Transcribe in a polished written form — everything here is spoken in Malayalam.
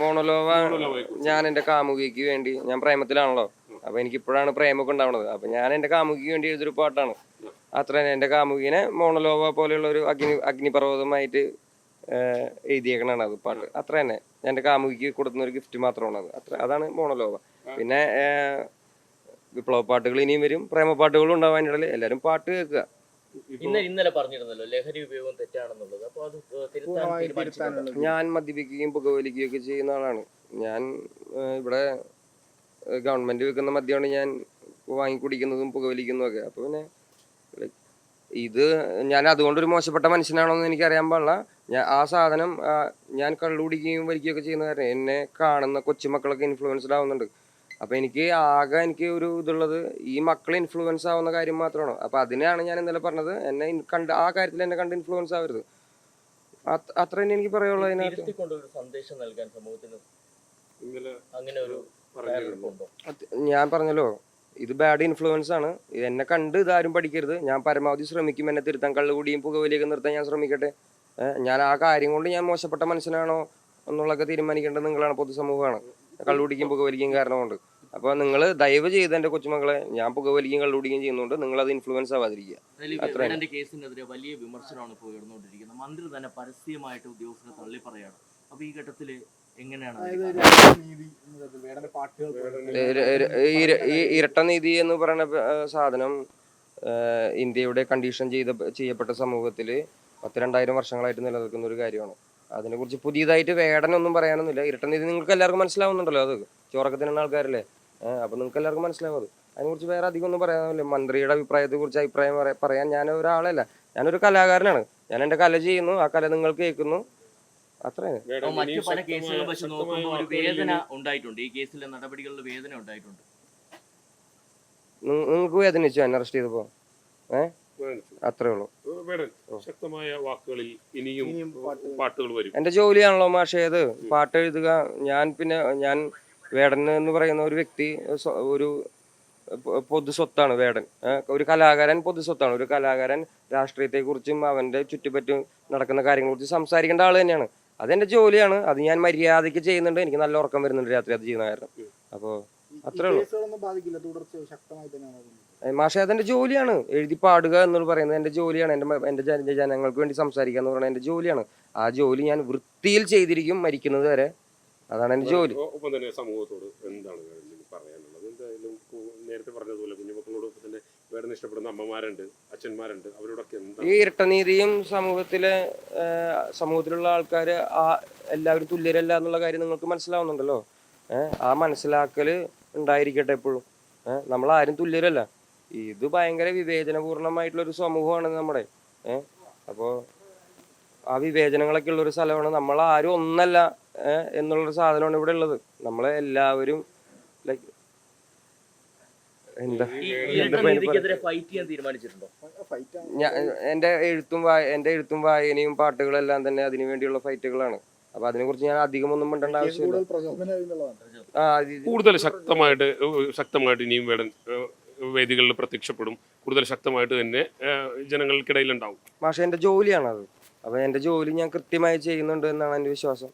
മോണോലോവ ഞാൻ എൻ്റെ കാമുകിക്ക് വേണ്ടി, ഞാൻ പ്രേമത്തിലാണല്ലോ, അപ്പൊ എനിക്ക് ഇപ്പോഴാണ് പ്രേമൊക്കെ ഉണ്ടാവുന്നത്. അപ്പൊ ഞാൻ എൻ്റെ കാമുകിക്ക് വേണ്ടി എഴുതിയൊരു പാട്ടാണ്. അത്ര തന്നെ. എൻ്റെ കാമുകിനെ മോണോലോവ പോലെയുള്ള ഒരു അഗ്നിപർവ്വതമായിട്ട് എഴുതിയേക്കണാണ് അത് പാട്ട്. അത്ര തന്നെ. എൻ്റെ കാമുകിക്ക് കൊടുക്കുന്ന ഒരു ഗിഫ്റ്റ് മാത്രമാണ് അത്. അതാണ് മോണോലോവ. പിന്നെ വിപ്ലവ പാട്ടുകൾ ഇനിയും വരും, പ്രേമ പാട്ടുകളും ഉണ്ടാവും. അതിൻ്റെ ഇടയിൽ എല്ലാവരും പാട്ട് കേൾക്കുക. ഇന്നലെ പറഞ്ഞിരുന്നല്ലോ ലഹരി ഉപയോഗം തെറ്റാണെന്നുള്ളത്. അപ്പോൾ അത് തിരുത്താൻ ഞാൻ മദ്യപിക്കുകയും പുകവലിക്കുകയും ഒക്കെ ചെയ്യുന്ന ആളാണ്. ഞാൻ ഇവിടെ ഗവൺമെന്റ് വെക്കുന്ന മദ്യമാണ് ഞാൻ വാങ്ങിക്കുടിക്കുന്നതും പുകവലിക്കുന്നതും ഒക്കെ. അപ്പൊ പിന്നെ ഇത് ഞാൻ അതുകൊണ്ടൊരു മോശപ്പെട്ട മനുഷ്യനാണോ എന്ന് എനിക്ക് അറിയാൻ പാടില്ല. ആ സാധനം ഞാൻ കള്ളുകുടിക്കുകയും വലിക്കുകയൊക്കെ ചെയ്യുന്ന കാരണം എന്നെ കാണുന്ന കൊച്ചുമക്കളൊക്കെ ഇൻഫ്ലുവൻസ്ഡ് ആവുന്നുണ്ട്. അപ്പൊ എനിക്ക് ഒരു ഇതുള്ളത് ഈ മക്കൾ ഇൻഫ്ലുവൻസ് ആവുന്ന കാര്യം മാത്രമാണ്. അപ്പൊ അതിനാണ് ഞാൻ ഇന്നലെ പറഞ്ഞത്, എന്നെ കണ്ട് ആ കാര്യത്തിൽ എന്നെ കണ്ട് ഇൻഫ്ലുവൻസ് ആവരുത്. അത്ര തന്നെ എനിക്ക് പറയുള്ളൂ. അതിനകത്ത് സന്ദേശം നൽകാൻ സമൂഹത്തിന് അങ്ങനെ ഒരു ഞാൻ പറഞ്ഞല്ലോ, ഇത് ബാഡ് ഇൻഫ്ലുവൻസ് ആണ്. എന്നെ കണ്ട് ഇതാരും പഠിക്കരുത്. ഞാൻ പരമാവധി ശ്രമിക്കും എന്നെ തിരുത്താൻ. കള്ളുകൂടിയും പുകവലിയൊക്കെ നിർത്താൻ ഞാൻ ശ്രമിക്കട്ടെ. ഞാൻ ആ കാര്യം കൊണ്ട് ഞാൻ മോശപ്പെട്ട മനുഷ്യനാണോ എന്നുള്ളതൊക്കെ തീരുമാനിക്കേണ്ടത് നിങ്ങളാണ്, പൊതുസമൂഹമാണ്. കള്ളുകുടിക്കും പുകവലിക്കും കാരണം കൊണ്ട്. അപ്പോൾ നിങ്ങൾ ദയവ് ചെയ്ത് എൻ്റെ കൊച്ചുമക്കളെ, ഞാൻ പുകവലിക്കും കള്ളുകുടിക്കും ചെയ്യുന്നുണ്ട്, നിങ്ങളത് ഇൻഫ്ലുവൻസ് ആവാതിരിക്കുക. കേസിനെതിരെ വലിയ വിമർശനമാണ് ഇപ്പോൾ ഉയർന്നുകൊണ്ടിരിക്കുന്നത്. മന്ത്രി തന്നെ പരസ്യമായിട്ട് ഉദ്യോഗസ്ഥരെ തള്ളി പറയാണ്. അപ്പോൾ ഈ ഘട്ടത്തിൽ എങ്ങനെയാണ് ഇരട്ട നീതി എന്ന് പറയുന്ന സാധനം ഇന്ത്യയുടെ കണ്ടീഷൻ ചെയ്യപ്പെട്ട സമൂഹത്തിൽ 2000 വർഷങ്ങളായിട്ട് നിലനിൽക്കുന്ന ഒരു കാര്യമാണ്. അതിനെക്കുറിച്ച് പുതിയതായിട്ട് വേടനൊന്നും പറയാനൊന്നുമില്ല. ഇരട്ട നീതി നിങ്ങൾക്ക് എല്ലാവർക്കും മനസ്സിലാവുന്നുണ്ടല്ലോ. അത് ചോറൊക്കെ തിന്നുന്ന ആൾക്കാരല്ലേ. അപ്പോൾ നിങ്ങൾക്ക് എല്ലാവർക്കും മനസ്സിലാവും. അതിനെക്കുറിച്ച് വേറെ അധികം ഒന്നും പറയാനില്ല. മന്ത്രിയുടെ അഭിപ്രായത്തെക്കുറിച്ച് അഭിപ്രായം പറയാൻ ഞാൻ ഒരാളല്ല. ഞാനൊരു കലാകാരനാണ്. ഞാൻ എൻ്റെ കല ചെയ്യുന്നു, ആ കല നിങ്ങൾ കേൾക്കുന്നു, അത്രേ. മറ്റു പല കേസുകളും വെച്ച് നോക്കുമ്പോൾ ഒരു വേദന ഉണ്ടായിട്ടുണ്ട്. ഈ കേസിലെ നടപടികളിൽ വേദന ഉണ്ടായിട്ടുണ്ട്. നിങ്ങൾക്ക് വേദനിച്ചു എന്നെ അറസ്റ്റ് ചെയ്തപ്പോ? അത്രേ ഉള്ളൂ. ശക്തമായ വാക്കുകളിൽ ഇനിയും പാട്ടുകൾ വരും. എന്റെ ജോലിയാണല്ലോ മാഷേ അത്, പാട്ട് എഴുതുക. ഞാൻ വേടൻ എന്ന് പറയുന്ന ഒരു വ്യക്തി ഒരു പൊതു സ്വത്താണ്. വേടൻ ഒരു കലാകാരൻ പൊതു സ്വത്താണ്. ഒരു കലാകാരൻ രാഷ്ട്രീയത്തെക്കുറിച്ചും അവന്റെ ചുറ്റുപറ്റും നടക്കുന്ന കാര്യങ്ങളെ കുറിച്ച് സംസാരിക്കേണ്ട ആള് തന്നെയാണ്. അതെന്റെ ജോലിയാണ്. അത് ഞാൻ മര്യാദയ്ക്ക് ചെയ്യുന്നുണ്ട്. എനിക്ക് നല്ല ഉറക്കം വരുന്നുണ്ട് രാത്രി അത് ചെയ്യുന്ന കാരണം. അപ്പോ അത്രേ ഉള്ളൂ മാഷെ. അതെന്റെ ജോലിയാണ്. എഴുതി പാടുക എന്ന് പറയുന്നത് എന്റെ ജോലിയാണ്. എന്റെ ജനങ്ങൾക്ക് വേണ്ടി സംസാരിക്കുക എന്ന് പറയുന്നത് എന്റെ ജോലിയാണ്. ആ ജോലി ഞാൻ വൃത്തിയിൽ ചെയ്തിരിക്കും മരിക്കുന്നത് വരെ. അതാണ് എന്റെ ജോലി. ഒപ്പം തന്നെ സമൂഹത്തോട് എന്താണ് പറയാനുള്ളത്? എന്തായാലും നേരത്തെ പറഞ്ഞതുപോലെ കുഞ്ഞുമക്കളോട് തന്നെ വേറെ ഇഷ്ടപ്പെടുന്ന അമ്മമാരുണ്ട്, അച്ഛന്മാരുണ്ട്, അവരോടൊക്കെ എന്താ ഈ ഇരട്ടനീതിയും സമൂഹത്തിലുള്ള ആൾക്കാര് എല്ലാവരും തുല്യരല്ല എന്നുള്ള കാര്യം നിങ്ങൾക്ക് മനസ്സിലാവുന്നുണ്ടല്ലോ. ആ മനസ്സിലാക്കല് ഉണ്ടായിരിക്കട്ടെ എപ്പോഴും. നമ്മളാരും തുല്യരല്ല. ഇത് ഭയങ്കര വിവേചനപൂർണമായിട്ടുള്ളൊരു സമൂഹമാണ് നമ്മുടെ. അപ്പോൾ ആ വിവേചനങ്ങളൊക്കെ ഉള്ളൊരു സ്ഥലമാണ്. നമ്മളാരും ഒന്നല്ല എന്നുള്ളൊരു സാധനമാണ് ഇവിടെ ഉള്ളത്. നമ്മളെ എല്ലാവരും ലൈക്ക് എന്റെ എഴുത്തും വായനയും പാട്ടുകളെല്ലാം തന്നെ അതിനു വേണ്ടിയുള്ള ഫൈറ്റുകളാണ്. അപ്പൊ അതിനെ കുറിച്ച് ഞാൻ അധികം ഒന്നും മിണ്ടേണ്ട ആവശ്യമില്ല. കൂടുതൽ ശക്തമായിട്ട് ഇനിയും വേദികളിൽ പ്രത്യക്ഷപ്പെടും. കൂടുതൽ ശക്തമായിട്ട് തന്നെ ജനങ്ങൾക്കിടയിൽ ഉണ്ടാവും. പക്ഷെ എന്റെ ജോലിയാണത്. അപ്പൊ എന്റെ ജോലി ഞാൻ കൃത്യമായി ചെയ്യുന്നുണ്ട് എന്നാണ് എന്റെ വിശ്വാസം.